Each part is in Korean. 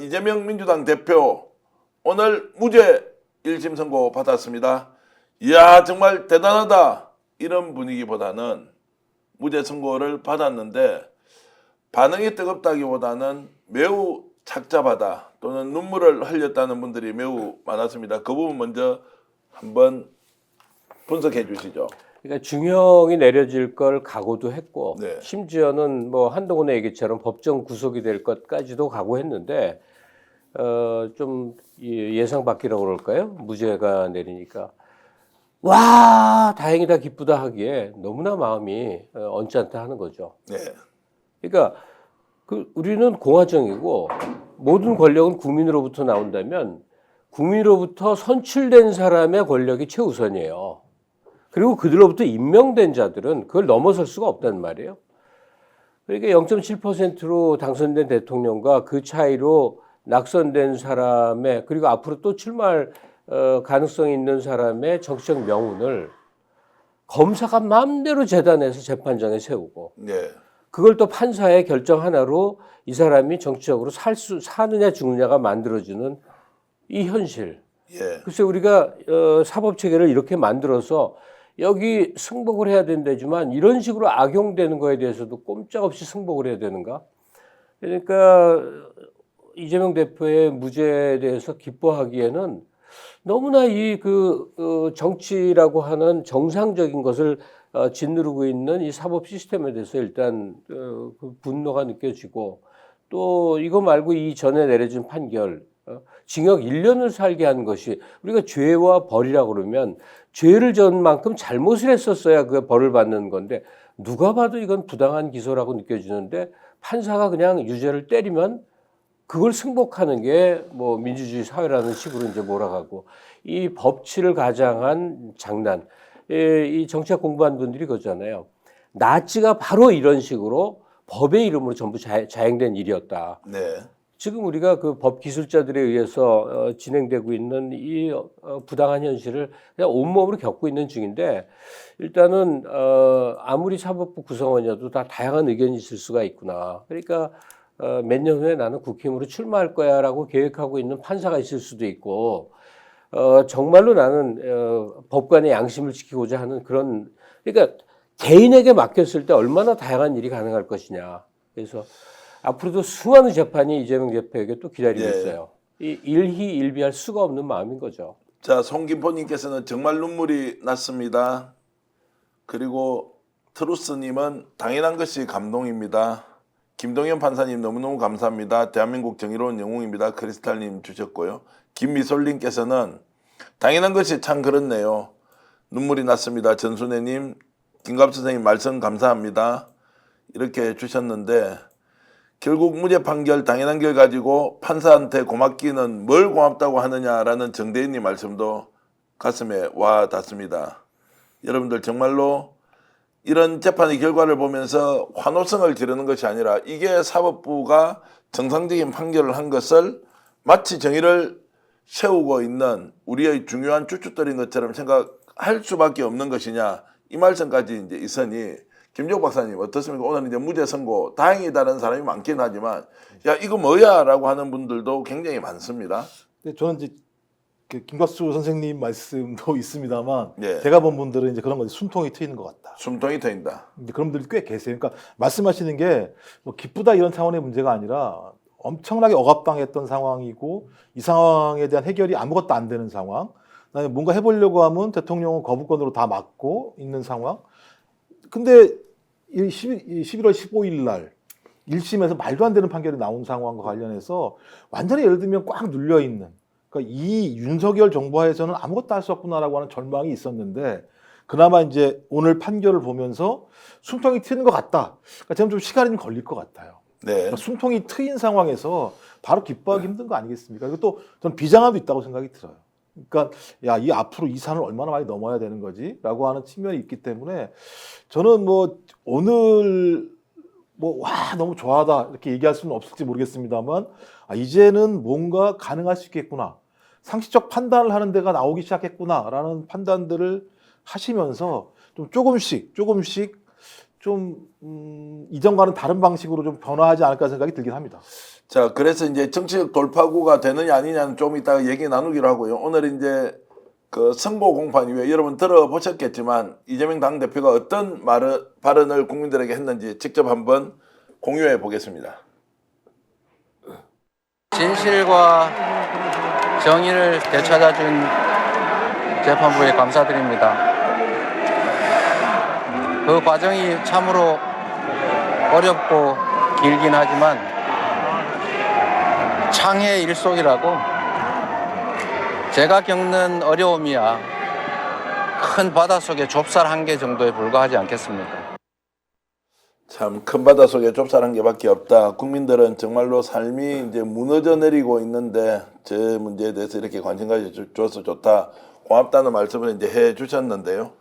이재명 민주당 대표 오늘 무죄 1심 선고 받았습니다. 이야 정말 대단하다 이런 분위기보다는 무죄 선고를 받았는데 반응이 뜨겁다기보다는 매우 착잡하다 또는 눈물을 흘렸다는 분들이 매우 많았습니다. 그 부분 먼저 한번 분석해 주시죠. 그러니까 중형이 내려질 걸 각오도 했고 네. 심지어는 뭐 한동훈의 얘기처럼 법정 구속이 될 것까지도 각오했는데 좀 예상 밖이라고 그럴까요? 무죄가 내리니까 와 다행이다 기쁘다 하기에 너무나 마음이 언짢다 하는 거죠. 네. 그러니까 우리는 공화정이고 모든 권력은 국민으로부터 나온다면 국민으로부터 선출된 사람의 권력이 최우선이에요. 그리고 그들로부터 임명된 자들은 그걸 넘어설 수가 없단 말이에요. 그러니까 0.7%로 당선된 대통령과 그 차이로 낙선된 사람의 그리고 앞으로 또 출마할 가능성이 있는 사람의 정치적 명운을 검사가 마음대로 재단해서 재판장에 세우고 네. 그걸 또 판사의 결정 하나로 이 사람이 정치적으로 사느냐 죽느냐가 만들어지는 이 현실. 예. 글쎄 우리가 사법체계를 이렇게 만들어서 여기 승복을 해야 된다지만 이런 식으로 악용되는 거에 대해서도 꼼짝없이 승복을 해야 되는가? 그러니까 이재명 대표의 무죄에 대해서 기뻐하기에는 너무나 이 정치라고 하는 정상적인 것을 짓누르고 있는 이 사법 시스템에 대해서 일단 그 분노가 느껴지고 또 이거 말고 이 전에 내려진 판결 징역 1년을 살게 한 것이 우리가 죄와 벌이라고 그러면 죄를 전 만큼 잘못을 했었어야 그 벌을 받는 건데 누가 봐도 이건 부당한 기소라고 느껴지는데 판사가 그냥 유죄를 때리면 그걸 승복하는 게 뭐 민주주의 사회라는 식으로 이제 몰아가고 이 법치를 가장한 장난. 이 정치학 공부한 분들이 그러잖아요. 나치가 바로 이런 식으로 법의 이름으로 전부 자행된 일이었다. 네. 지금 우리가 그 법 기술자들에 의해서 진행되고 있는 이 부당한 현실을 그냥 온몸으로 겪고 있는 중인데 일단은 아무리 사법부 구성원이어도 다 다양한 의견이 있을 수가 있구나. 그러니까 몇 년 후에 나는 국힘으로 출마할 거야라고 계획하고 있는 판사가 있을 수도 있고 정말로 나는 법관의 양심을 지키고자 하는 그런 그러니까 개인에게 맡겼을 때 얼마나 다양한 일이 가능할 것이냐. 그래서 앞으로도 수많은 재판이 이재명 대표에게 또 기다리고 예. 있어요. 이 일희일비할 수가 없는 마음인 거죠. 자, 송김포님께서는 정말 눈물이 났습니다. 그리고 트루스님은 당연한 것이 감동입니다. 김동현 판사님 너무너무 감사합니다. 대한민국 정의로운 영웅입니다. 크리스탈님 주셨고요. 김미솔님께서는 당연한 것이 참 그렇네요. 눈물이 났습니다. 전순애님, 김갑 선생님 말씀 감사합니다. 이렇게 주셨는데 결국 무죄 판결 당연한 걸 가지고 판사한테 고맙기는 뭘 고맙다고 하느냐라는 정대인님 말씀도 가슴에 와 닿습니다. 여러분들 정말로 이런 재판의 결과를 보면서 환호성을 지르는 것이 아니라 이게 사법부가 정상적인 판결을 한 것을 마치 정의를 세우고 있는 우리의 중요한 주춧돌인 것처럼 생각할 수밖에 없는 것이냐 이 말씀까지 이제 있으니 김종 박사님 어떻습니까? 오늘 이제 무죄 선고 다행이다라는 사람이 많긴 하지만 야 이거 뭐야라고 하는 분들도 굉장히 많습니다. 근데 저는 이제 그 김갑수 선생님 말씀도 있습니다만 예. 제가 본 분들은 이제 그런 거지 숨통이 트이는 것 같다. 숨통이 트인다. 이제 그런 분들이 꽤 계세요. 그러니까 말씀하시는 게 뭐 기쁘다 이런 차원의 문제가 아니라 엄청나게 억압당했던 상황이고 이 상황에 대한 해결이 아무것도 안 되는 상황. 그다음에 뭔가 해보려고 하면 대통령은 거부권으로 다 막고 있는 상황. 근데 11월 15일 날 1심에서 말도 안 되는 판결이 나온 상황과 관련해서 완전히 예를 들면 꽉 눌려 있는 그러니까 이 윤석열 정부하에서는 아무것도 할 수 없구나라고 하는 절망이 있었는데 그나마 이제 오늘 판결을 보면서 숨통이 트이는 것 같다. 그러니까 저는 좀 시간이 좀 걸릴 것 같아요. 네. 그러니까 숨통이 트인 상황에서 바로 기뻐하기 힘든 거 아니겠습니까? 그리고 또 저는 비장함도 있다고 생각이 들어요. 그러니까 야, 이 앞으로 이 산을 얼마나 많이 넘어야 되는 거지라고 하는 측면이 있기 때문에 저는 뭐 오늘 뭐 와 너무 좋아하다 이렇게 얘기할 수는 없을지 모르겠습니다만 이제는 뭔가 가능할 수 있겠구나. 상식적 판단을 하는 데가 나오기 시작했구나라는 판단들을 하시면서 좀 조금씩 좀 이전과는 다른 방식으로 좀 변화하지 않을까 생각이 들긴 합니다. 자, 그래서 이제 정치적 돌파구가 되느냐 아니냐는 좀 이따가 얘기 나누기로 하고요. 오늘 이제 그 선거 공판 이후에 여러분 들어보셨겠지만 이재명 당대표가 어떤 발언을 국민들에게 했는지 직접 한번 공유해 보겠습니다. 진실과 정의를 되찾아준 재판부에 감사드립니다. 그 과정이 참으로 어렵고 길긴 하지만 창의 일속이라고 제가 겪는 어려움이야 큰 바닷속의 좁쌀 한 개 정도에 불과하지 않겠습니까? 참 큰 바다 속에 좁쌀 한 개밖에 없다. 국민들은 정말로 삶이 이제 무너져 내리고 있는데 저 문제에 대해서 이렇게 관심 가져줘서 좋다. 고맙다는 말씀을 이제 해 주셨는데요.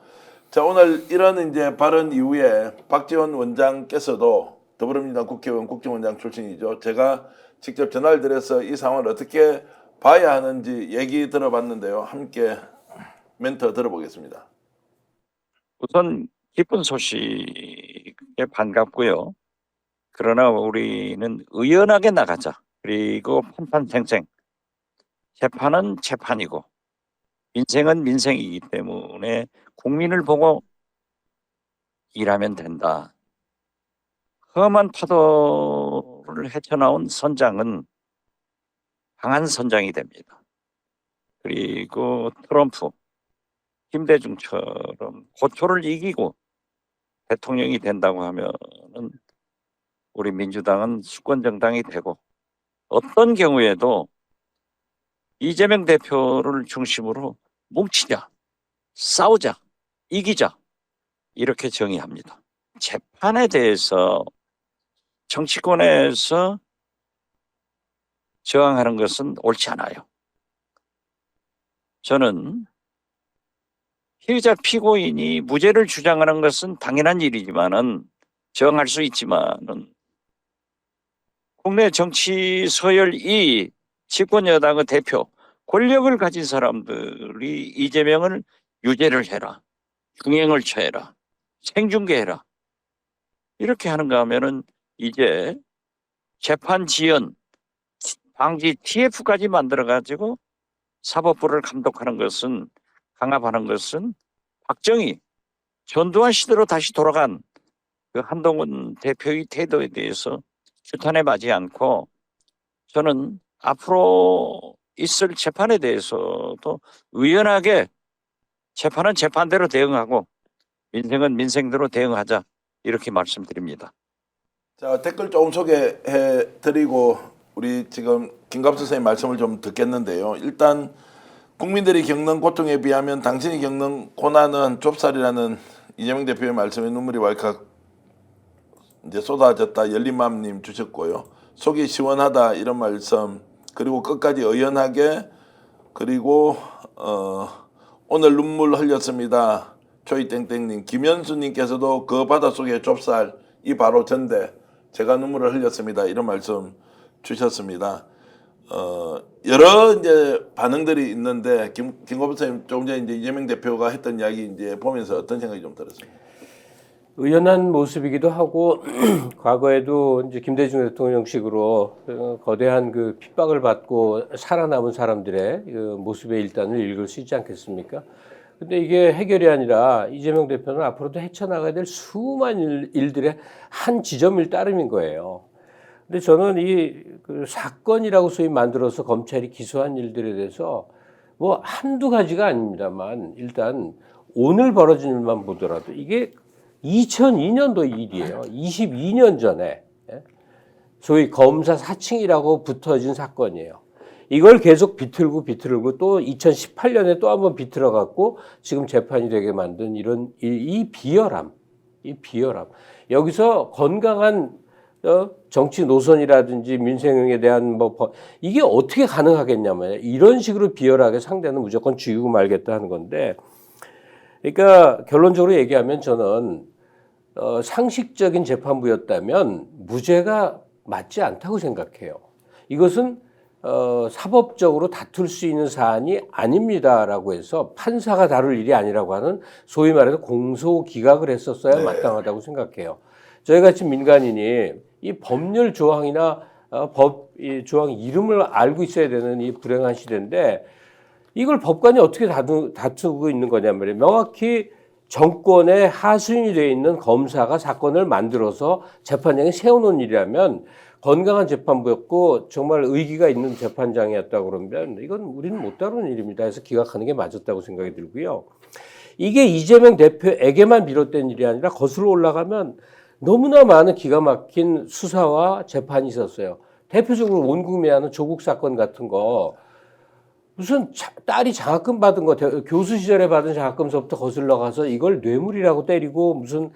자, 오늘 이런 이제 발언 이후에 박지원 원장께서도 더불어민주당 국회의원 국정원장 출신이죠. 제가 직접 전화를 드려서 이 상황을 어떻게 봐야 하는지 얘기 들어봤는데요. 함께 멘트 들어보겠습니다. 우선 기쁜 소식에 반갑고요. 그러나 우리는 의연하게 나가자. 그리고 판판생생. 재판은 재판이고 민생은 민생이기 때문에 국민을 보고 일하면 된다. 험한 파도를 헤쳐나온 선장은 강한 선장이 됩니다. 그리고 트럼프, 김대중처럼 고초를 이기고 대통령이 된다고 하면은 우리 민주당은 수권 정당이 되고 어떤 경우에도 이재명 대표를 중심으로 뭉치자, 싸우자, 이기자 이렇게 정의합니다. 재판에 대해서 정치권에서 저항하는 것은 옳지 않아요. 저는 피의자 피고인이 무죄를 주장하는 것은 당연한 일이지만은 저항할 수 있지만은 국내 정치 서열이 집권 여당의 대표 권력을 가진 사람들이 이재명을 유죄를 해라, 중형을 처해라, 생중계해라 이렇게 하는가 하면은 이제 재판 지연 방지 TF까지 만들어 가지고 사법부를 감독하는 것은 강압하는 것은 박정희 전두환 시대로 다시 돌아간 그 한동훈 대표의 태도에 대해서 규탄에 맞지 않고 저는 앞으로 있을 재판에 대해서도 의연하게 재판은 재판대로 대응하고 민생은 민생대로 대응하자 이렇게 말씀드립니다. 자, 댓글 조금 소개해 드리고 우리 지금 김갑수 선생님 말씀을 좀 듣겠는데요. 일단 국민들이 겪는 고통에 비하면 당신이 겪는 고난은 좁쌀이라는 이재명 대표의 말씀에 눈물이 왈칵 이제 쏟아졌다. 열린마음님 주셨고요. 속이 시원하다 이런 말씀 그리고 끝까지 의연하게 그리고 오늘 눈물 흘렸습니다. 초이땡땡님 김현수님께서도 그 바닷속의 좁쌀 이 바로 전대 제가 눈물을 흘렸습니다. 이런 말씀 주셨습니다. 여러 이제 반응들이 있는데 김고부 선생님 조금 전에 이제 이재명 대표가 했던 이야기 이제 보면서 어떤 생각이 좀 들었습니까? 의연한 모습이기도 하고 과거에도 이제 김대중 대통령식으로 거대한 그 핍박을 받고 살아남은 사람들의 그 모습의 일단을 읽을 수 있지 않겠습니까? 근데 이게 해결이 아니라 이재명 대표는 앞으로도 헤쳐나가야 될 수많은 일들의 한 지점일 따름인 거예요. 근데 저는 그 사건이라고 소위 만들어서 검찰이 기소한 일들에 대해서 뭐 한두 가지가 아닙니다만 일단 오늘 벌어진 일만 보더라도 이게 2002년도 일이에요. 22년 전에 소위 검사 사칭이라고 붙어진 사건이에요. 이걸 계속 비틀고 또 2018년에 또 한번 비틀어 갖고 지금 재판이 되게 만든 이런 이 비열함. 여기서 건강한 정치 노선이라든지 민생에 대한 이게 어떻게 가능하겠냐면 이런 식으로 비열하게 상대는 무조건 죽이고 말겠다 하는 건데 그러니까 결론적으로 얘기하면 저는 상식적인 재판부였다면 무죄가 맞지 않다고 생각해요. 이것은 사법적으로 다툴 수 있는 사안이 아닙니다라고 해서 판사가 다룰 일이 아니라고 하는 소위 말해서 공소기각을 했었어야 네. 마땅하다고 생각해요. 저희같이 민간인이 이 법률 조항이나 이 조항 이름을 알고 있어야 되는 이 불행한 시대인데 이걸 법관이 어떻게 다투고 있는 거냐 말이에요. 명확히 정권의 하수인이 되어 있는 검사가 사건을 만들어서 재판장에 세워놓은 일이라면 건강한 재판부였고 정말 의기가 있는 재판장이었다고 그러면 이건 우리는 못 다루는 일입니다. 해서 기각하는 게 맞았다고 생각이 들고요. 이게 이재명 대표에게만 비롯된 일이 아니라 거슬러 올라가면 너무나 많은 기가 막힌 수사와 재판이 있었어요. 대표적으로 온 국민이 아는 조국 사건 같은 거 무슨 딸이 장학금 받은 거 교수 시절에 받은 장학금서부터 거슬러 가서 이걸 뇌물이라고 때리고 무슨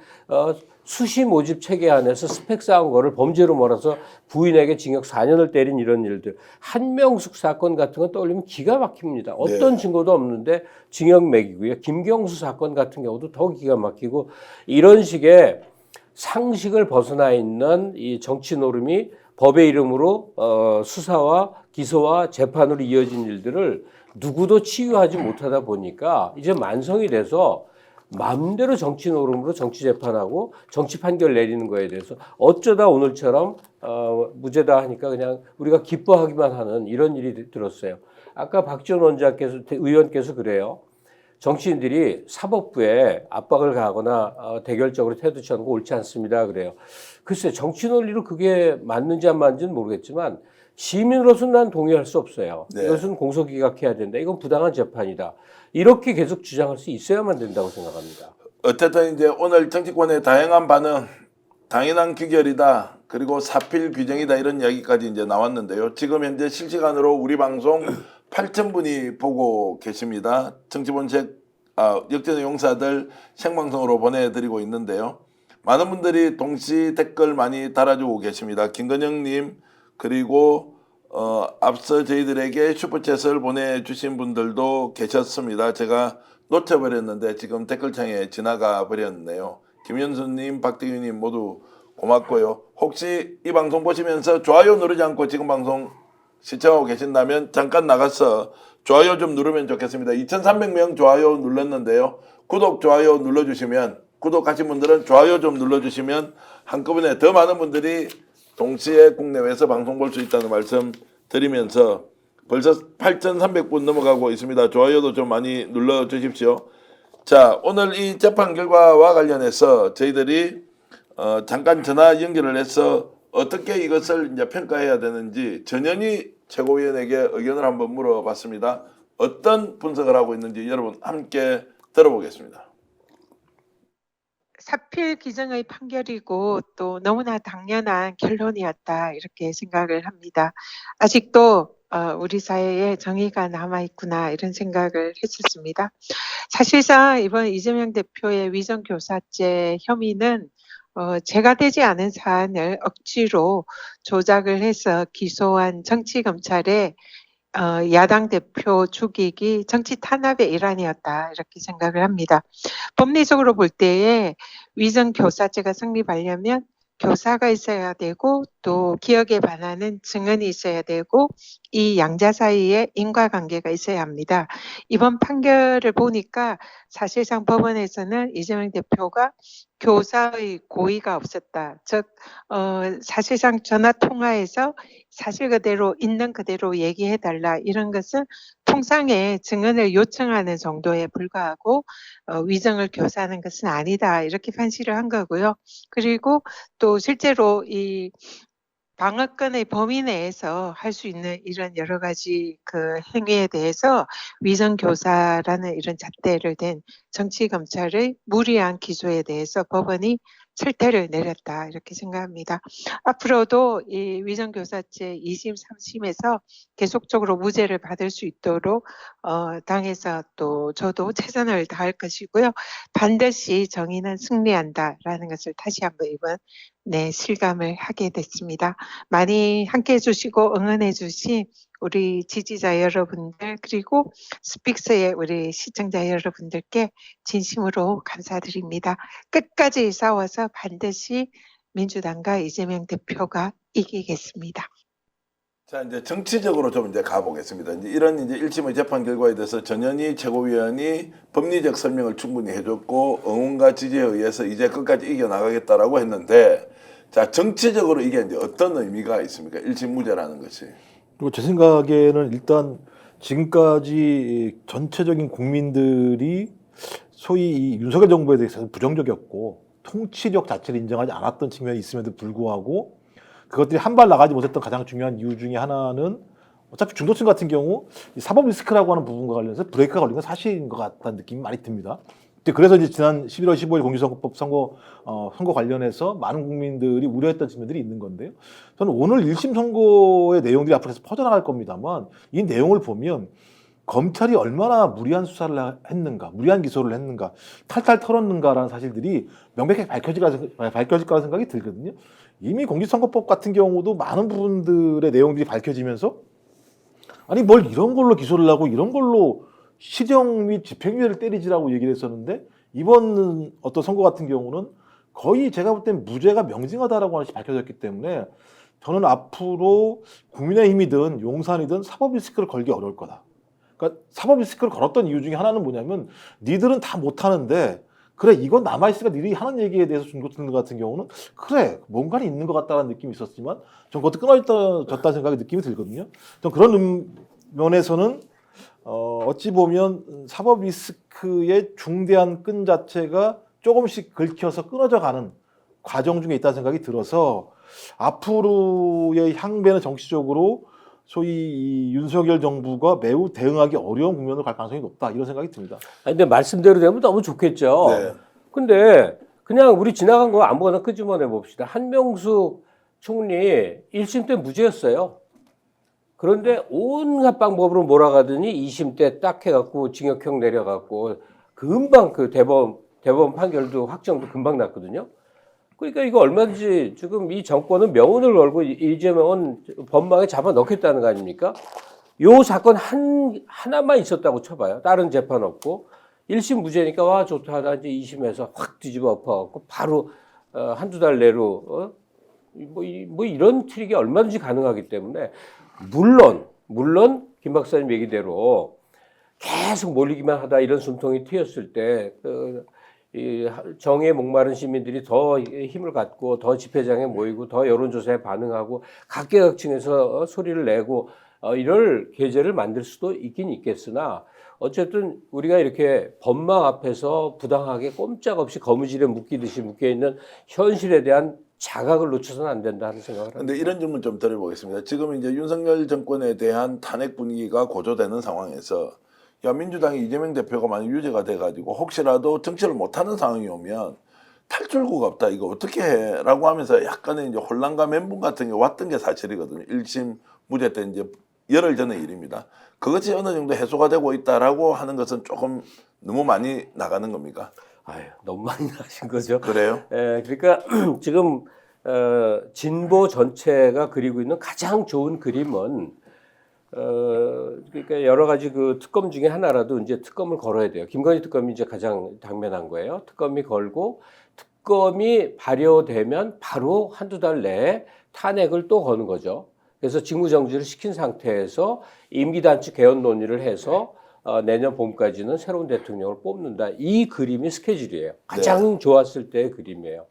수시 모집 체계 안에서 스펙 쌓은 거를 범죄로 몰아서 부인에게 징역 4년을 때린 이런 일들. 한명숙 사건 같은 거 떠올리면 기가 막힙니다. 어떤 증거도 없는데 징역 매기고요. 김경수 사건 같은 경우도 더 기가 막히고 이런 식의 상식을 벗어나 있는 이 정치 노름이 법의 이름으로 수사와 기소와 재판으로 이어진 일들을 누구도 치유하지 못하다 보니까 이제 만성이 돼서 마음대로 정치 노름으로 정치 재판하고 정치 판결 내리는 거에 대해서 어쩌다 오늘처럼 무죄다 하니까 그냥 우리가 기뻐하기만 하는 이런 일이 들었어요. 아까 박지원 의원께서 그래요. 정치인들이 사법부에 압박을 가하거나 대결적으로 태도 취하는 거 옳지 않습니다. 그래요. 글쎄 정치 논리로 그게 맞는지 안 맞는지는 모르겠지만 시민으로서는 난 동의할 수 없어요. 네. 이것은 공소기각해야 된다. 이건 부당한 재판이다. 이렇게 계속 주장할 수 있어야만 된다고 생각합니다. 어쨌든 이제 오늘 정치권의 다양한 반응, 당연한 규결이다. 그리고 사필 규정이다 이런 이야기까지 이제 나왔는데요. 지금 현재 실시간으로 우리 방송 8,000분이 보고 계십니다. 정치본색 역전의 용사들 생방송으로 보내드리고 있는데요. 많은 분들이 동시 댓글 많이 달아주고 계십니다. 김건영님 그리고 앞서 저희들에게 슈퍼챗을 보내주신 분들도 계셨습니다. 제가 놓쳐버렸는데 지금 댓글창에 지나가 버렸네요. 김현수님, 박대규님 모두 고맙고요. 혹시 이 방송 보시면서 좋아요 누르지 않고 지금 방송 시청하고 계신다면 잠깐 나가서 좋아요 좀 누르면 좋겠습니다. 2,300명 좋아요 눌렀는데요. 구독, 좋아요 눌러주시면 구독하신 분들은 좋아요 좀 눌러주시면 한꺼번에 더 많은 분들이 동시에 국내외에서 방송 볼 수 있다는 말씀 드리면서 벌써 8,300분 넘어가고 있습니다. 좋아요도 좀 많이 눌러주십시오. 자, 오늘 이 재판 결과와 관련해서 저희들이 잠깐 전화 연결을 해서 어떻게 이것을 이제 평가해야 되는지 전현희 최고위원에게 의견을 한번 물어봤습니다. 어떤 분석을 하고 있는지 여러분 함께 들어보겠습니다. 사필 규정의 판결이고 또 너무나 당연한 결론이었다 이렇게 생각을 합니다. 아직도 우리 사회에 정의가 남아있구나 이런 생각을 했었습니다. 사실상 이번 이재명 대표의 위정교사죄 혐의는 죄가 되지 않은 사안을 억지로 조작을 해서 기소한 정치검찰의 야당 대표 죽이기 정치 탄압의 일환이었다 이렇게 생각을 합니다. 법리적으로 볼 때에 위정교사죄가 성립하려면 교사가 있어야 되고 또 기억에 반하는 증언이 있어야 되고 이 양자 사이에 인과관계가 있어야 합니다. 이번 판결을 보니까 사실상 법원에서는 이재명 대표가 교사의 고의가 없었다. 즉 사실상 전화 통화에서 사실 그대로 있는 그대로 얘기해달라 이런 것은 통상의 증언을 요청하는 정도에 불과하고 위정을 교사하는 것은 아니다 이렇게 판시를 한 거고요. 그리고 또 실제로 이 방어권의 범위 내에서 할 수 있는 이런 여러 가지 그 행위에 대해서 위정교사라는 이런 잣대를 댄 정치검찰의 무리한 기소에 대해서 법원이 철퇴를 내렸다 이렇게 생각합니다. 앞으로도 이 위정교사죄 2심, 3심에서 계속적으로 무죄를 받을 수 있도록 당에서 또 저도 최선을 다할 것이고요. 반드시 정의는 승리한다라는 것을 다시 한번 이번 실감을 하게 됐습니다. 많이 함께해 주시고 응원해 주신 우리 지지자 여러분들 그리고 스픽스의 우리 시청자 여러분들께 진심으로 감사드립니다. 끝까지 싸워서 반드시 민주당과 이재명 대표가 이기겠습니다. 자, 이제 정치적으로 좀 이제 가보겠습니다. 이제 이런 이제 1심의 재판 결과에 대해서 전현희 최고위원이 법리적 설명을 충분히 해줬고 응원과 지지에 의해서 이제 끝까지 이겨나가겠다라고 했는데, 자, 정치적으로 이게 이제 어떤 의미가 있습니까? 1심 무죄라는 것이. 그리고 제 생각에는 일단 지금까지 전체적인 국민들이 소위 이 윤석열 정부에 대해서 부정적이었고 통치력 자체를 인정하지 않았던 측면이 있음에도 불구하고 그것들이 한 발 나가지 못했던 가장 중요한 이유 중에 하나는 어차피 중도층 같은 경우 이 사법 리스크라고 하는 부분과 관련해서 브레이크가 걸린 건 사실인 것 같다는 느낌이 많이 듭니다. 그래서 이제 지난 11월 15일 공직선거법 선거 관련해서 많은 국민들이 우려했던 측면들이 있는 건데요. 저는 오늘 1심 선고의 내용들이 앞으로 계속 퍼져나갈 겁니다만 이 내용을 보면 검찰이 얼마나 무리한 수사를 했는가, 무리한 기소를 했는가, 탈탈 털었는가라는 사실들이 명백하게 밝혀질 거라는 생각이 들거든요. 이미 공직선거법 같은 경우도 많은 부분들의 내용들이 밝혀지면서 아니 뭘 이런 걸로 기소를 하고 이런 걸로 실형 및 집행유예를 때리지라고 얘기를 했었는데 이번 어떤 선거 같은 경우는 거의 제가 볼 땐 무죄가 명징하다라고 하는 것이 밝혀졌기 때문에 저는 앞으로 국민의힘이든 용산이든 사법 리스크를 걸기 어려울 거다. 그러니까 사법 리스크를 걸었던 이유 중에 하나는 뭐냐면 니들은 다 못하는데 그래 이건 남아있으니까 니들이 하는 얘기에 대해서 중도층 같은 경우는 그래 뭔가는 있는 것 같다는 느낌이 있었지만 전 그것도 끊어졌다는 생각이 느낌이 들거든요. 전 그런 면에서는 어찌 보면 사법 리스크의 중대한 끈 자체가 조금씩 긁혀서 끊어져 가는 과정 중에 있다는 생각이 들어서 앞으로의 향배는 정치적으로 소위 이 윤석열 정부가 매우 대응하기 어려운 국면으로 갈 가능성이 높다 이런 생각이 듭니다. 아니, 근데 말씀대로 되면 너무 좋겠죠. 네. 근데 그냥 우리 지나간 거 아무거나 끄집어내 봅시다. 한명숙 총리 1심 때 무죄였어요. 그런데 온갖 방법으로 몰아가더니 2심 때 딱 해갖고 징역형 내려갖고 금방 그 대법원 판결도 확정도 금방 났거든요. 그러니까 이거 얼마든지 지금 이 정권은 명운을 걸고 이재명은 법망에 잡아 넣겠다는 거 아닙니까? 요 사건 하나만 있었다고 쳐봐요. 다른 재판 없고 1심 무죄니까 와 좋다 하다 이제 2심에서 확 뒤집어 엎어갖고 바로 한두 달 내로 뭐 이런 트릭이 얼마든지 가능하기 때문에 물론 김 박사님 얘기대로 계속 몰리기만 하다 이런 숨통이 트였을 때 이 정의에 목마른 시민들이 더 힘을 갖고 더 집회장에 모이고 더 여론조사에 반응하고 각계각층에서 소리를 내고 이럴 계제를 만들 수도 있긴 있겠으나 어쨌든 우리가 이렇게 법망 앞에서 부당하게 꼼짝없이 거무줄에 묶이듯이 묶여있는 현실에 대한 자각을 놓쳐서는 안 된다 하는 생각을 합니다. 근데 이런 질문 좀 드려보겠습니다. 지금 이제 윤석열 정권에 대한 탄핵 분위기가 고조되는 상황에서 야, 민주당이 이재명 대표가 만약 유죄가 돼가지고 혹시라도 정치를 못하는 상황이 오면 탈출구가 없다. 이거 어떻게 해? 라고 하면서 약간의 이제 혼란과 멘붕 같은 게 왔던 게 사실이거든요. 1심 무죄 때 이제 열흘 전의 일입니다. 그것이 어느 정도 해소가 되고 있다라고 하는 것은 조금 너무 많이 나가는 겁니까? 아유, 너무 많이 나신 거죠. 그래요? 그러니까 지금 진보 전체가 그리고 있는 가장 좋은 그림은 그러니까 여러 가지 그 특검 중에 하나라도 이제 특검을 걸어야 돼요. 김건희 특검이 이제 가장 당면한 거예요. 특검이 걸고 특검이 발효되면 바로 한두 달 내에 탄핵을 또 거는 거죠. 그래서 직무정지를 시킨 상태에서 임기단축 개헌 논의를 해서 내년 봄까지는 새로운 대통령을 뽑는다. 이 그림이 스케줄이에요. 가장 좋았을 때의 그림이에요.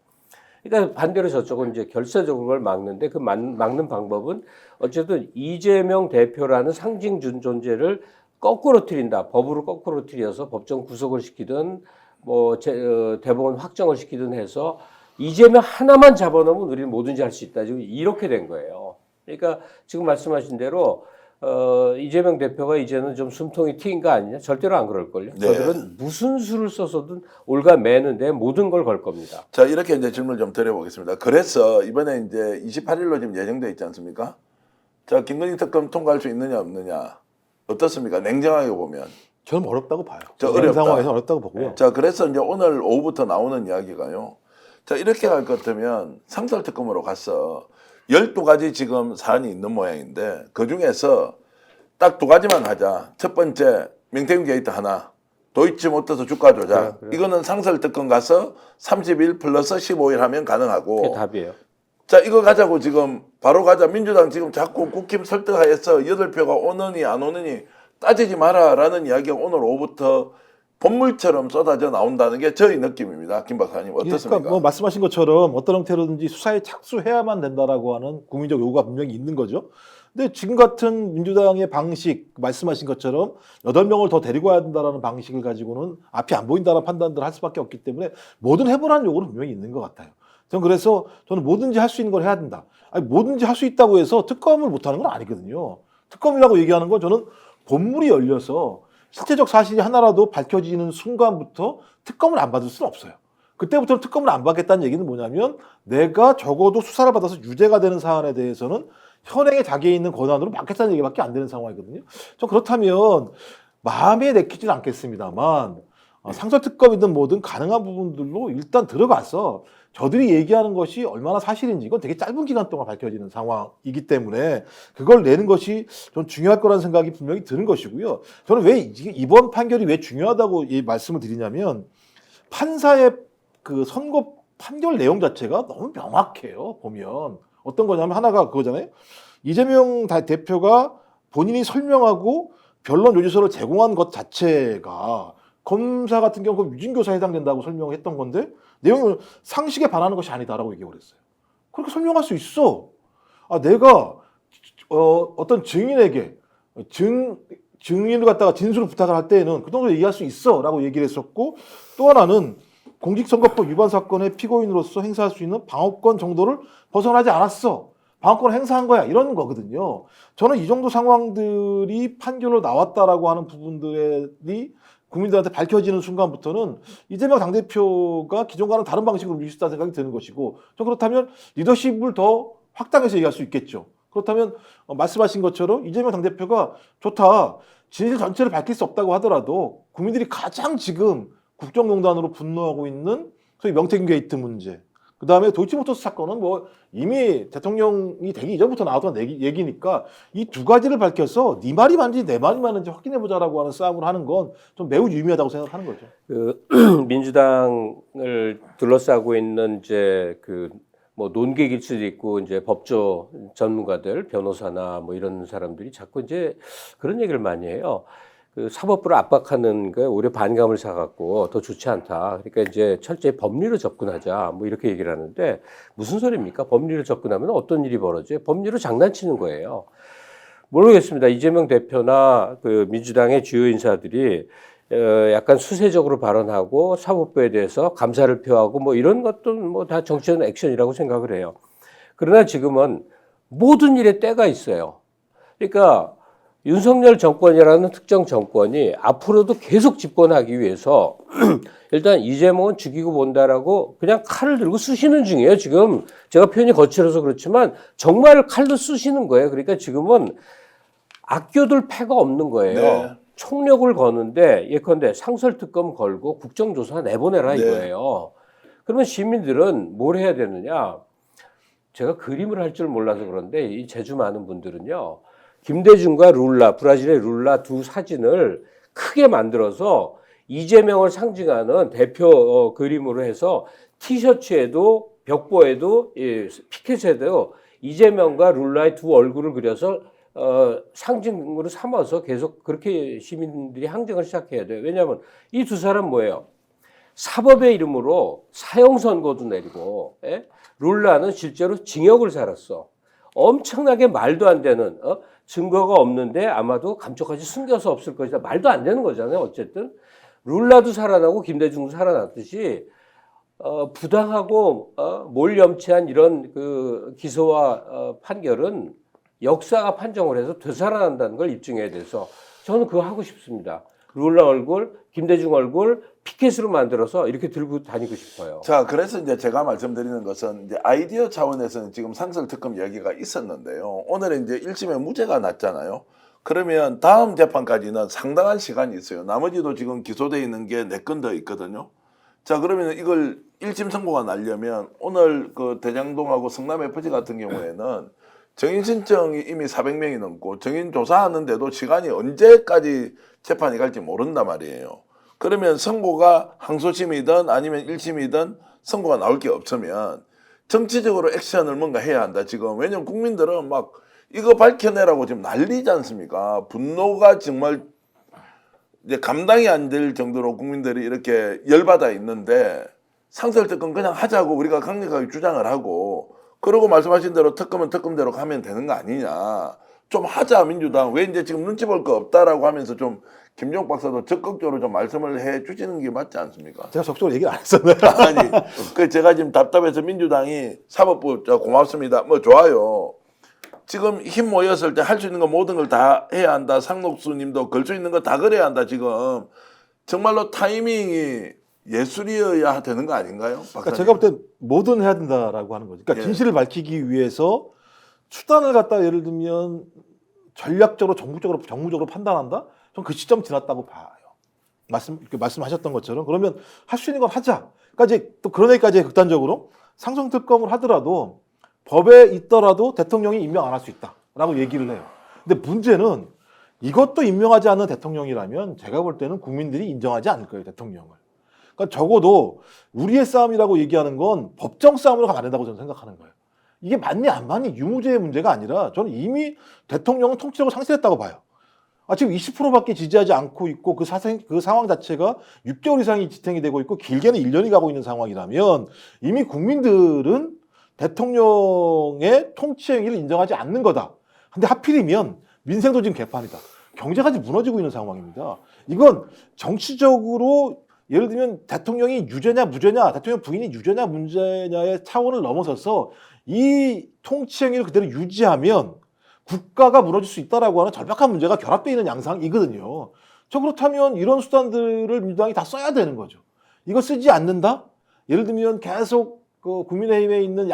그러니까 반대로 저쪽은 이제 결사적으로 그걸 막는데 그 막는 방법은 어쨌든 이재명 대표라는 상징 존재를 거꾸로 트린다. 법으로 거꾸로 트려서 법정 구속을 시키든 뭐 대법원 확정을 시키든 해서 이재명 하나만 잡아놓으면 우리는 뭐든지 할 수 있다. 지금 이렇게 된 거예요. 그러니까 지금 말씀하신 대로 이재명 대표가 이제는 좀 숨통이 트인 거 아니냐? 절대로 안 그럴걸요. 네. 저들은 무슨 수를 써서든 올가매는데 모든 걸 걸 겁니다. 자, 이렇게 이제 질문을 좀 드려보겠습니다. 그래서 이번에 이제 28일로 지금 예정돼 있지 않습니까? 자, 김건희 특검 통과할 수 있느냐 없느냐 어떻습니까? 냉정하게 보면. 저는 어렵다고 봐요. 저 이런 어렵다. 상황에서 어렵다고 보고요. 자, 그래서 이제 오늘 오후부터 나오는 이야기가요. 자, 이렇게 갈 것 같으면 상설특검으로 가서 12가지 지금 사안이 있는 모양인데 그 중에서 딱 2가지만 하자. 첫 번째 명태균 게이트 하나, 도이치모터스 주가 조작. 그래. 이거는 상설특검 가서 30일 플러스 15일 하면 가능하고 그게 답이에요. 자, 이거 가자고 지금 바로 가자. 민주당 지금 자꾸 국힘 설득하여서 8표가 오느니 안 오느니 따지지 마라라는 이야기가 오늘 오후부터 본물처럼 쏟아져 나온다는 게 저희 느낌입니다. 김 박사님 어떻습니까? 그러니까 뭐 말씀하신 것처럼 어떤 형태로든지 수사에 착수해야만 된다라고 하는 국민적 요구가 분명히 있는 거죠. 근데 지금 같은 민주당의 방식, 말씀하신 것처럼 8명을 더 데리고 와야 된다라는 방식을 가지고는 앞이 안 보인다라는 판단들을 할 수밖에 없기 때문에 뭐든 해보라는 요구는 분명히 있는 것 같아요. 저는 뭐든지 할 수 있는 걸 해야 된다. 아니, 뭐든지 할 수 있다고 해서 특검을 못하는 건 아니거든요. 특검이라고 얘기하는 건 저는 본물이 열려서 실체적 사실이 하나라도 밝혀지는 순간부터 특검을 안 받을 수는 없어요. 그때부터는 특검을 안 받겠다는 얘기는 뭐냐면 내가 적어도 수사를 받아서 유죄가 되는 사안에 대해서는 현행에 자기에 있는 권한으로 막겠다는 얘기밖에 안 되는 상황이거든요. 저 그렇다면 마음에 내키지는 않겠습니다만 상설특검이든 뭐든 가능한 부분들로 일단 들어가서 저들이 얘기하는 것이 얼마나 사실인지 이건 되게 짧은 기간 동안 밝혀지는 상황이기 때문에 그걸 내는 것이 좀 중요할 거라는 생각이 분명히 드는 것이고요. 저는 왜 이번 판결이 왜 중요하다고 이 말씀을 드리냐면 판사의 그 선고 판결 내용 자체가 너무 명확해요. 보면 어떤 거냐면 하나가 그거잖아요. 이재명 대표가 본인이 설명하고 변론 요지서를 제공한 것 자체가 검사 같은 경우 유진교사에 해당된다고 설명을 했던 건데 내용은 상식에 반하는 것이 아니다라고 얘기를 했어요. 그렇게 설명할 수 있어. 내가 어떤 증인에게 증인을 갖다가 진술을 부탁을 할 때에는 그 정도 얘기할 수 있어라고 얘기를 했었고 또 하나는 공직선거법 위반 사건의 피고인으로서 행사할 수 있는 방어권 정도를 벗어나지 않았어. 방어권을 행사한 거야. 이런 거거든요. 저는 이 정도 상황들이 판결로 나왔다라고 하는 부분들이 국민들한테 밝혀지는 순간부터는 이재명 당대표가 기존과는 다른 방식으로 밀 수 있다는 생각이 드는 것이고 저 그렇다면 리더십을 더 확장해서 얘기할 수 있겠죠. 그렇다면 말씀하신 것처럼 이재명 당대표가 좋다. 진실 전체를 밝힐 수 없다고 하더라도 국민들이 가장 지금 국정농단으로 분노하고 있는 소위 명태균 게이트 문제 그다음에 도이치모터스 사건은 뭐 이미 대통령이 되기 이전부터 나왔던 얘기니까 이 두 가지를 밝혀서 네 말이 맞는지 내 말이 맞는지 확인해보자라고 하는 싸움을 하는 건 좀 매우 유의미하다고 생각하는 거죠. 민주당을 둘러싸고 있는 이제 그 뭐 논객일 수도 있고 이제 법조 전문가들, 변호사나 뭐 이런 사람들이 자꾸 이제 그런 얘기를 많이 해요. 그 사법부를 압박하는 게 오히려 반감을 사갖고 더 좋지 않다. 그러니까 이제 철저히 법리로 접근하자. 뭐 이렇게 얘기를 하는데 무슨 소리입니까? 법리로 접근하면 어떤 일이 벌어져요? 법리로 장난치는 거예요. 모르겠습니다. 이재명 대표나 그 민주당의 주요 인사들이 약간 수세적으로 발언하고 사법부에 대해서 감사를 표하고 뭐 이런 것도 뭐 다 정치적 액션이라고 생각을 해요. 그러나 지금은 모든 일에 때가 있어요. 그러니까 윤석열 정권이라는 특정 정권이 앞으로도 계속 집권하기 위해서 일단 이재명은 죽이고 본다라고 그냥 칼을 들고 쑤시는 중이에요. 지금 제가 표현이 거칠어서 그렇지만 정말 칼로 쑤시는 거예요. 그러니까 지금은 아껴둘 패가 없는 거예요. 네. 총력을 거는데 예컨대 상설특검 걸고 국정조사 내보내라 네. 이거예요. 그러면 시민들은 뭘 해야 되느냐. 제가 그림을 할 줄 몰라서 그런데 이 재주 많은 분들은요. 김대중과 룰라, 브라질의 룰라 두 사진을 크게 만들어서 이재명을 상징하는 대표 그림으로 해서 티셔츠에도 벽보에도 피켓에도 이재명과 룰라의 두 얼굴을 그려서 상징으로 삼아서 계속 그렇게 시민들이 항쟁을 시작해야 돼요. 왜냐하면 이 두 사람 뭐예요? 사법의 이름으로 사형 선고도 내리고 룰라는 실제로 징역을 살았어. 엄청나게 말도 안 되는 증거가 없는데 아마도 감쪽같이 숨겨서 없을 것이다. 말도 안 되는 거잖아요. 어쨌든 룰라도 살아나고 김대중도 살아났듯이 부당하고 몰염치한 이런 그 기소와 판결은 역사가 판정을 해서 되살아난다는 걸 입증해야 돼서 저는 그거 하고 싶습니다. 룰라 얼굴, 김대중 얼굴 피켓으로 만들어서 이렇게 들고 다니고 싶어요. 자, 그래서 이제 제가 말씀드리는 것은 이제 아이디어 차원에서는 지금 상설특검 이야기가 있었는데요. 오늘 이제 1심에 무죄가 났잖아요. 그러면 다음 재판까지는 상당한 시간이 있어요. 나머지도 지금 기소되어 있는 게 4건 더 있거든요. 자, 그러면 이걸 1심 선고가 나려면 오늘 그 대장동하고 성남 FG 같은 경우에는 정인 신청이 이미 400명이 넘고 정인 조사하는데도 시간이 언제까지 재판이 갈지 모른단 말이에요. 그러면 선고가 항소심이든 아니면 1심이든 선고가 나올 게 없으면 정치적으로 액션을 뭔가 해야 한다 지금. 왜냐면 국민들은 막 이거 밝혀내라고 지금 난리지 않습니까? 분노가 정말 이제 감당이 안 될 정도로 국민들이 이렇게 열받아 있는데 상설특검 그냥 하자고 우리가 강력하게 주장을 하고, 그러고 말씀하신 대로 특검은 특검대로 가면 되는 거 아니냐. 좀 하자 민주당. 왜 이제 지금 눈치 볼 거 없다라고 하면서 좀 김종욱 박사도 적극적으로 좀 말씀을 해 주시는 게 맞지 않습니까? 제가 적극적으로 얘기를 안 했었나요? 아니, 그 제가 지금 답답해서 민주당이 사법부 고맙습니다. 뭐 좋아요. 지금 힘 모였을 때 할 수 있는 거 모든 걸 다 해야 한다. 상록수님도 걸 수 있는 거 다 그래야 한다. 지금 정말로 타이밍이 예술이어야 되는 거 아닌가요? 박사님? 그러니까 제가 볼 땐 뭐든 해야 된다라고 하는 거죠. 그러니까 예. 진실을 밝히기 위해서 수단을 갖다 예를 들면 전략적으로 정무적으로 판단한다? 전 그 시점 지났다고 봐요. 말씀하셨던 것처럼 그러면 할 수 있는 건 하자. 그러니까 이제 또 그런 얘기까지 극단적으로 상정특검을 하더라도 법에 있더라도 대통령이 임명 안 할 수 있다라고 얘기를 해요. 근데 문제는 이것도 임명하지 않는 대통령이라면 제가 볼 때는 국민들이 인정하지 않을 거예요, 대통령을. 그러니까 적어도 우리의 싸움이라고 얘기하는 건 법정 싸움으로 가면 안 된다고 저는 생각하는 거예요. 이게 맞니 안 맞니 유무죄의 문제가 아니라 저는 이미 대통령은 통치력을 상실했다고 봐요. 지금 20%밖에 지지하지 않고 있고 그 상황 자체가 6개월 이상이 지탱이 되고 있고 길게는 1년이 가고 있는 상황이라면 이미 국민들은 대통령의 통치 행위를 인정하지 않는 거다. 근데 하필이면 민생도 지금 개판이다. 경제가 지금 무너지고 있는 상황입니다. 이건 정치적으로 예를 들면 대통령이 유죄냐 무죄냐, 대통령 부인이 유죄냐 문제냐의 차원을 넘어서서 이 통치 행위를 그대로 유지하면 국가가 무너질 수 있다라고 하는 절박한 문제가 결합되어 있는 양상이거든요. 그렇다면 이런 수단들을 민주당이 다 써야 되는 거죠. 이거 쓰지 않는다? 예를 들면 계속 그 국민의힘에 있는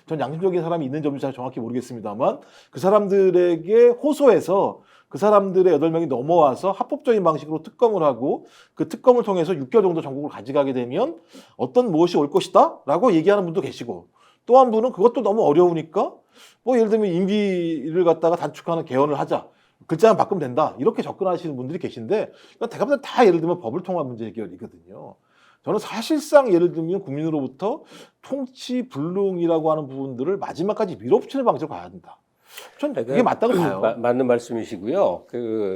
전 양심적인 사람이 있는 점인지 잘 정확히 모르겠습니다만 그 사람들에게 호소해서 그 사람들의 8명이 넘어와서 합법적인 방식으로 특검을 하고 그 특검을 통해서 6개월 정도 전국을 가져가게 되면 어떤 무엇이 올 것이다 라고 얘기하는 분도 계시고, 또 한 분은 그것도 너무 어려우니까 뭐 예를 들면 임기를 갖다가 단축하는 개헌을 하자, 글자만 바꾸면 된다, 이렇게 접근하시는 분들이 계신데 대부분 다 예를 들면 법을 통한 문제 해결이거든요. 저는 사실상 예를 들면 국민으로부터 통치 불능이라고 하는 부분들을 마지막까지 밀어붙이는 방식으로 가야 된다. 전 그게 맞다고 봐요. 맞는 말씀이시고요.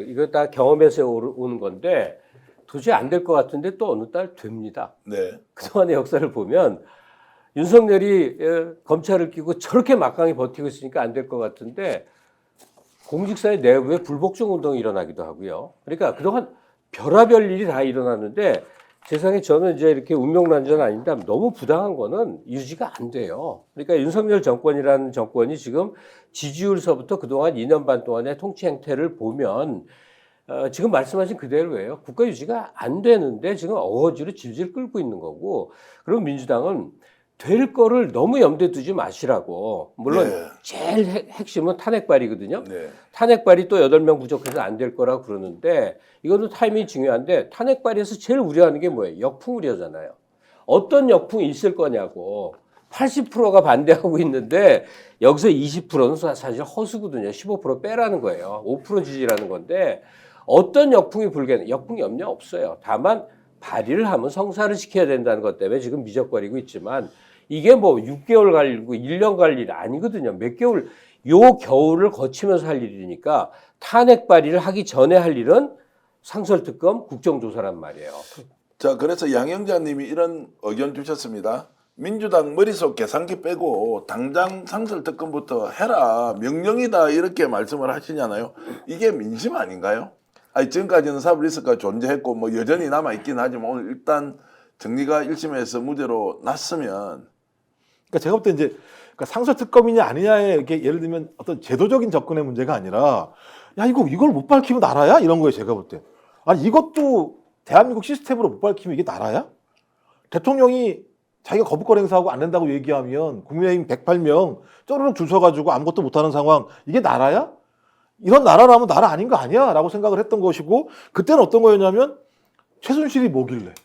이거 다 경험에서 오는 건데 도저히 안 될 것 같은데 또 어느 날 됩니다. 네. 그동안의 역사를 보면 윤석열이 검찰을 끼고 저렇게 막강히 버티고 있으니까 안 될 것 같은데 공직사회 내부에 불복종 운동이 일어나기도 하고요. 그러니까 그동안 별의별 일이 다 일어났는데 세상에 저는 이제 이렇게 운명난전 아닙니다. 너무 부당한 거는 유지가 안 돼요. 그러니까 윤석열 정권이라는 정권이 지금 지지율서부터 그동안 2년 반 동안의 통치 행태를 보면 지금 말씀하신 그대로예요. 국가 유지가 안 되는데 지금 어거지로 질질 끌고 있는 거고, 그리고 민주당은 될 거를 너무 염두에 두지 마시라고. 물론 네. 제일 핵심은 탄핵발이거든요. 네. 탄핵발이 또 8명 부족해서 안 될 거라고 그러는데 이것도 타이밍이 중요한데 탄핵발에서 제일 우려하는 게 뭐예요? 역풍 우려잖아요. 어떤 역풍이 있을 거냐고. 80%가 반대하고 있는데 여기서 20%는 사실 허수거든요. 15% 빼라는 거예요. 5% 지지라는 건데 어떤 역풍이 불겠냐. 역풍이 없냐? 없어요. 다만 발의를 하면 성사를 시켜야 된다는 것 때문에 지금 미적거리고 있지만 이게 뭐 6개월 갈 일이고 1년 갈 일이 아니거든요. 몇 개월, 요 겨울을 거치면서 할 일이니까 탄핵 발의를 하기 전에 할 일은 상설특검 국정조사란 말이에요. 자, 그래서 양영자님이 이런 의견 주셨습니다. 민주당 머릿속 계산기 빼고 당장 상설특검부터 해라, 명령이다, 이렇게 말씀을 하시잖아요. 이게 민심 아닌가요? 아니, 지금까지는 사법리스크가 존재했고 뭐 여전히 남아있긴 하지만 오늘 일단 정리가 1심에서 무죄로 났으면, 그러니까 제가 볼 때 이제 상설특검이냐 아니냐에 이렇게 예를 들면 어떤 제도적인 접근의 문제가 아니라 야 이걸 못 밝히면 나라야? 이런 거예요. 제가 볼 때. 아니 이것도 대한민국 시스템으로 못 밝히면 이게 나라야? 대통령이 자기가 거부권 행사하고 안 된다고 얘기하면 국민의힘 108명 쪼르륵 줄 서가지고 아무것도 못하는 상황, 이게 나라야? 이런 나라라면 나라 아닌 거 아니야? 라고 생각을 했던 것이고, 그때는 어떤 거였냐면 최순실이 뭐길래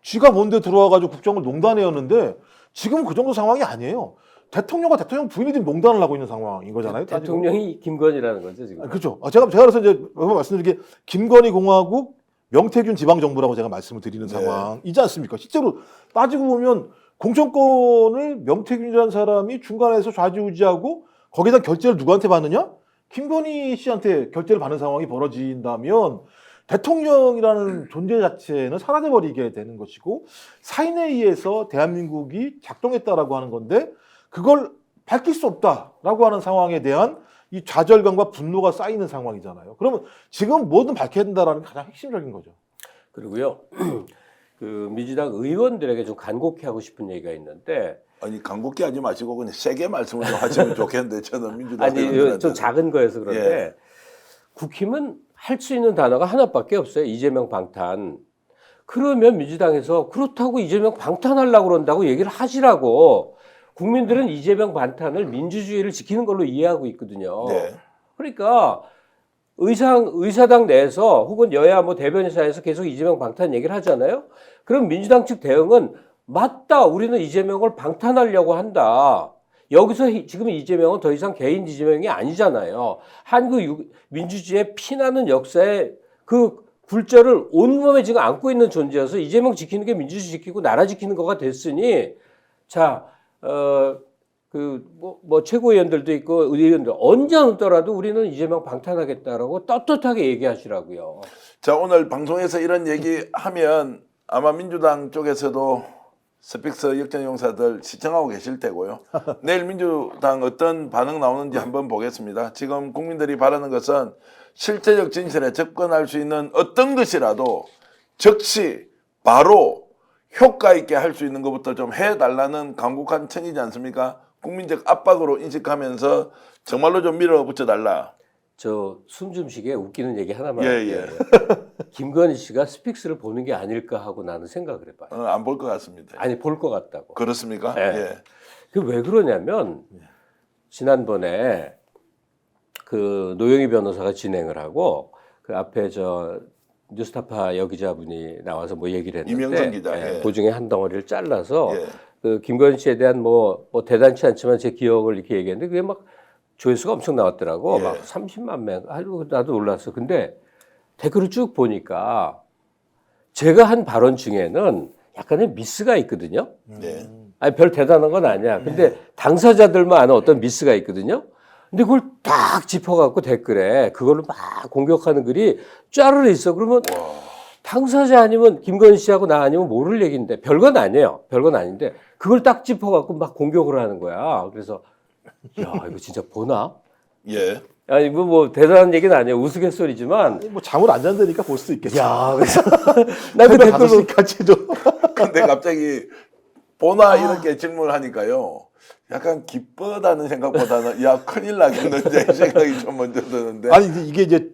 쥐가 뭔데 들어와가지고 국정을 농단해였는데 지금은 그 정도 상황이 아니에요. 대통령과 대통령 부인이 지금 농단을 하고 있는 상황인 거잖아요. 대통령이 김건희라는 거죠 지금. 그렇죠. 제가 그래서 이제 말씀드린 게 김건희 공화국 명태균 지방정부라고 제가 말씀을 드리는 상황이지 않습니까? 실제로 따지고 보면 공천권을 명태균이라는 사람이 중간에서 좌지우지하고 거기다 결재를 누구한테 받느냐? 김건희 씨한테 결재를 받는 상황이 벌어진다면 대통령이라는 존재 자체는 사라져버리게 되는 것이고 사인에 의해서 대한민국이 작동했다라고 하는 건데 그걸 밝힐 수 없다라고 하는 상황에 대한 이 좌절감과 분노가 쌓이는 상황이잖아요. 그러면 지금 뭐든 밝혀야 된다라는 게 가장 핵심적인 거죠. 그리고요. 그 민주당 의원들에게 좀 간곡히 하고 싶은 얘기가 있는데 아니 간곡히 하지 마시고 그냥 세게 말씀을 좀 하시면 좋겠는데 저는 민주당 아니 의원들한테는. 좀 작은 거여서 그런데 국힘은 할 수 있는 단어가 하나밖에 없어요. 이재명 방탄. 그러면 민주당에서 그렇다고 이재명 방탄하려고 그런다고 얘기를 하시라고. 국민들은 이재명 방탄을 민주주의를 지키는 걸로 이해하고 있거든요. 네. 그러니까 의사당 내에서 혹은 여야 뭐 대변인사에서 계속 이재명 방탄 얘기를 하잖아요. 그럼 민주당 측 대응은 맞다. 우리는 이재명을 방탄하려고 한다. 여기서 지금 이재명은 더 이상 개인 이재명이 아니잖아요. 한국 민주주의의 피나는 역사의 그 굴절을 온몸에 지금 안고 있는 존재여서 이재명 지키는 게 민주주의 지키고 나라 지키는 거가 됐으니 자, 뭐 최고위원들도 있고 의원들 언제 어느더라도 우리는 이재명 방탄하겠다라고 떳떳하게 얘기하시라고요. 자 오늘 방송에서 이런 얘기하면 아마 민주당 쪽에서도 스픽스 역전용사들 시청하고 계실 테고요. 내일 민주당 어떤 반응 나오는지 한번 보겠습니다. 지금 국민들이 바라는 것은 실제적 진실에 접근할 수 있는 어떤 것이라도 즉시 바로 효과 있게 할 수 있는 것부터 좀 해달라는 강국한 청이지 않습니까? 국민적 압박으로 인식하면서 정말로 좀 밀어붙여달라. 저 숨 좀 쉬게 웃기는 얘기 하나만 예, 할게요. 예. 김건희 씨가 스픽스를 보는 게 아닐까 하고 나는 생각을 해봐요. 안 볼 것 같습니다. 아니 볼 것 같다고. 그렇습니까? 예. 예. 그 왜 그러냐면 지난번에 그 노영희 변호사가 진행을 하고 그 앞에 저 뉴스타파 여기자분이 나와서 뭐 얘기를 했는데 이명선 기자, 예. 그 중에 한 덩어리를 잘라서 예. 그 김건희 씨에 대한 뭐 대단치 않지만 제 기억을 이렇게 얘기했는데 그게 막 조회수가 엄청 나왔더라고. 예. 막 30만 명. 아이고 나도 놀랐어. 근데 댓글을 쭉 보니까 제가 한 발언 중에는 약간의 미스가 있거든요. 네. 아니 별 대단한 건 아니야. 근데 당사자들만 아는 어떤 미스가 있거든요. 근데 그걸 딱 짚어갖고 댓글에 그걸로 막 공격하는 글이 쫘르르 있어. 그러면 당사자 아니면 김건희 씨하고 나 아니면 모를 얘기인데 별건 아니에요. 별건 아닌데 그걸 딱 짚어갖고 막 공격을 하는 거야. 그래서 야 이거 진짜 보나? 예. 아니 뭐 대단한 얘기는 아니에요. 우스갯소리지만 아니, 뭐 잠을 안 잔다니까 볼 수도 있겠죠. 야 그래서 나그 새벽 댓글로 5시까지도. 근데 갑자기 보나 이렇게 질문을 하니까요. 약간 기쁘다는 생각보다는 야 큰일 나겠는데 이 생각이 좀 먼저 드는데. 아니 이게 이제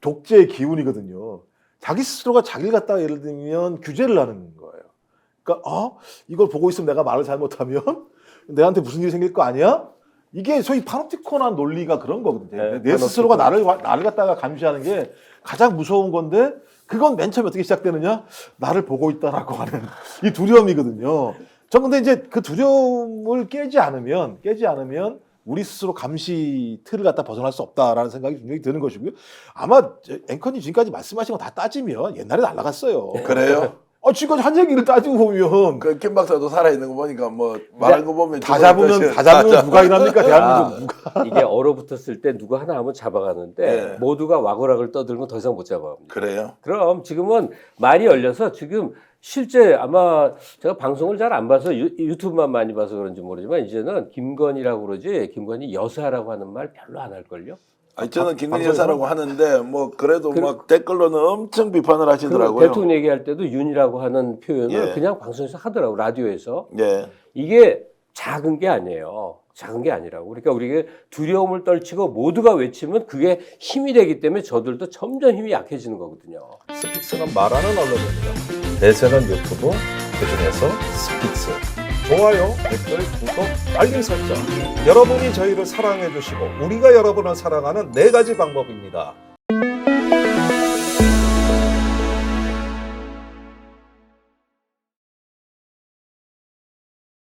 독재의 기운이거든요. 자기 스스로가 자기를 갖다가 예를 들면 규제를 하는 거예요. 그러니까 이걸 보고 있으면 내가 말을 잘못하면 내한테 무슨 일이 생길 거 아니야? 이게 소위 파노티콘한 논리가 그런 거거든요. 네, 내 스스로가 나를 갖다가 감시하는 게 가장 무서운 건데 그건 맨 처음에 어떻게 시작되느냐? 나를 보고 있다라고 하는 이 두려움이거든요. 저 근데 이제 그 두려움을 깨지 않으면 우리 스스로 감시 틀을 갖다 벗어날 수 없다라는 생각이 분명히 드는 것이고요. 아마 앵커님 지금까지 말씀하신 거 다 따지면 옛날에 날아갔어요. 그래요? 지금까지 한 얘기를 따지고 보면 그 김 박사도 살아 있는 거 보니까 뭐 말한 거 보면 다 잡으면 누가 일합니까? 대한민국 누가? 이게 얼어붙었을 때 누가 하나 하면 잡아가는데 네. 모두가 와고락을 떠들면 더 이상 못 잡아갑니다. 그래요? 그럼 지금은 말이 열려서 지금 실제 아마 제가 방송을 잘 안 봐서 유튜브만 많이 봐서 그런지 모르지만 이제는 김건희라고 그러지 김건희 여사라고 하는 말 별로 안 할걸요? 아니 저는 김건희 여사라고 하는데 뭐 그래도 막 댓글로는 엄청 비판을 그 하시더라고요. 대통령 얘기할 때도 윤이라고 하는 표현을 예. 그냥 방송에서 하더라고 라디오에서. 예. 이게 작은 게 아니에요. 작은 게 아니라고. 그러니까 우리가 두려움을 떨치고 모두가 외치면 그게 힘이 되기 때문에 저들도 점점 힘이 약해지는 거거든요. 스픽스는 말하는 언론입니다. 대세는 유튜브, 그중에서 스픽스. 좋아요, 댓글, 구독, 알림 설정. 여러분이 저희를 사랑해 주시고 우리가 여러분을 사랑하는 4가지 방법입니다.